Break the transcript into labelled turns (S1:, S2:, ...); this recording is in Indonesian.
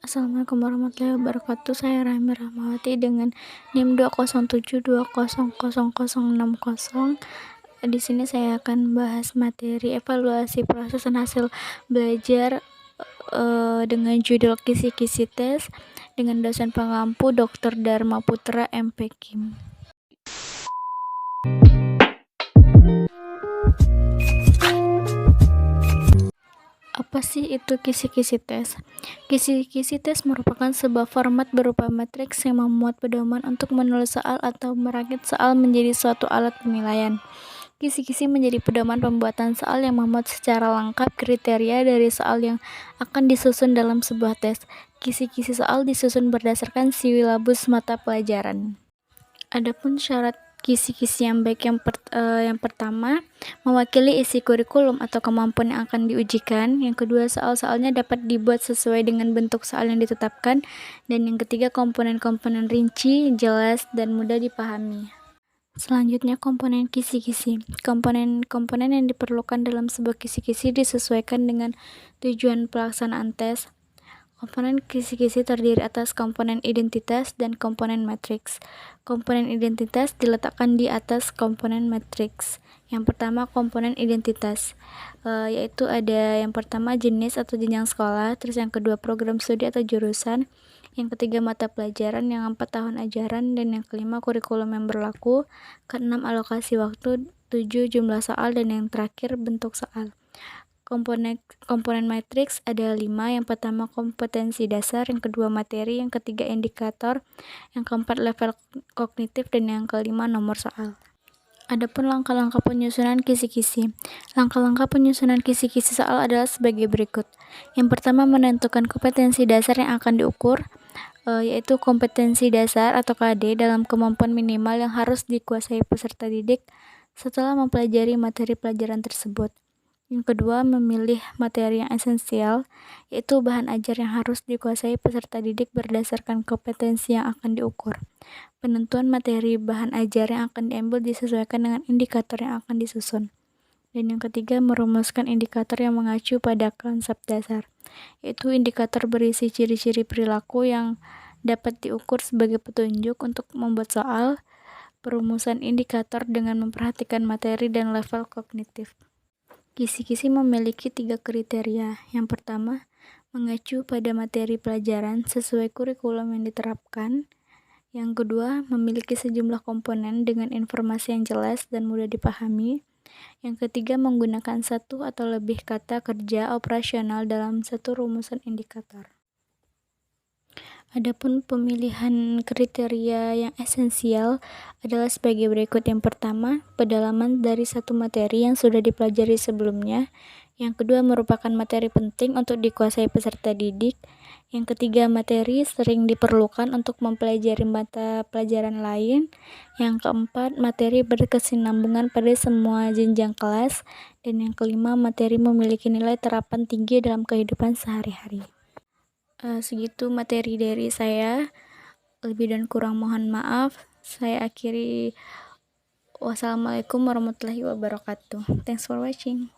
S1: Assalamualaikum warahmatullahi wabarakatuh. Saya Rahmi Rahmawati dengan NIM 207200060. Di sini saya akan bahas materi evaluasi proses dan hasil belajar dengan judul kisi-kisi tes dengan dosen pengampu Dr. Dharma Putra M.P.Kim. Apa sih itu kisi-kisi tes? Kisi-kisi tes merupakan sebuah format berupa matriks yang memuat pedoman untuk menulis soal atau merakit soal menjadi suatu alat penilaian. Kisi-kisi menjadi pedoman pembuatan soal yang memuat secara lengkap kriteria dari soal yang akan disusun dalam sebuah tes. Kisi-kisi soal disusun berdasarkan silabus mata pelajaran. Adapun syarat kisi-kisi yang baik yang pertama, mewakili isi kurikulum atau kemampuan yang akan diujikan. Yang kedua, soal-soalnya dapat dibuat sesuai dengan bentuk soal yang ditetapkan. Dan yang ketiga, komponen-komponen rinci, jelas, dan mudah dipahami. Selanjutnya, komponen kisi-kisi. Komponen-komponen yang diperlukan dalam sebuah kisi-kisi disesuaikan dengan tujuan pelaksanaan tes. Komponen kisi-kisi terdiri atas komponen identitas dan komponen matriks. Komponen identitas diletakkan di atas komponen matriks. Yang pertama, komponen identitas, yaitu ada yang pertama jenis atau jenjang sekolah, terus yang kedua program studi atau jurusan, yang ketiga mata pelajaran, yang keempat tahun ajaran, dan yang kelima kurikulum yang berlaku, keenam alokasi waktu, 7 jumlah soal, dan yang terakhir bentuk soal. Komponen matriks ada 5, yang pertama kompetensi dasar, yang kedua materi, yang ketiga indikator, yang keempat level kognitif, dan yang kelima nomor soal. Adapun langkah-langkah penyusunan kisi-kisi. Langkah-langkah penyusunan kisi-kisi soal adalah sebagai berikut. Yang pertama, menentukan kompetensi dasar yang akan diukur, yaitu kompetensi dasar atau KD dalam kemampuan minimal yang harus dikuasai peserta didik setelah mempelajari materi pelajaran tersebut. Yang kedua, memilih materi yang esensial, yaitu bahan ajar yang harus dikuasai peserta didik berdasarkan kompetensi yang akan diukur. Penentuan materi bahan ajar yang akan diambil disesuaikan dengan indikator yang akan disusun. Dan yang ketiga, merumuskan indikator yang mengacu pada konsep dasar, yaitu indikator berisi ciri-ciri perilaku yang dapat diukur sebagai petunjuk untuk membuat soal. Perumusan indikator dengan memperhatikan materi dan level kognitif. Kisi-kisi memiliki 3 kriteria. Yang pertama, mengacu pada materi pelajaran sesuai kurikulum yang diterapkan. Yang kedua, memiliki sejumlah komponen dengan informasi yang jelas dan mudah dipahami. Yang ketiga, menggunakan satu atau lebih kata kerja operasional dalam satu rumusan indikator. Adapun pemilihan kriteria yang esensial adalah sebagai berikut. Yang pertama, pedalaman dari satu materi yang sudah dipelajari sebelumnya. Yang kedua, merupakan materi penting untuk dikuasai peserta didik. Yang ketiga, materi sering diperlukan untuk mempelajari mata pelajaran lain. Yang keempat, materi berkesinambungan pada semua jenjang kelas. Dan yang kelima, materi memiliki nilai terapan tinggi dalam kehidupan sehari-hari. Segitu materi dari saya, lebih dan kurang mohon maaf. Saya akhiri. Wassalamualaikum warahmatullahi wabarakatuh. Thanks for watching.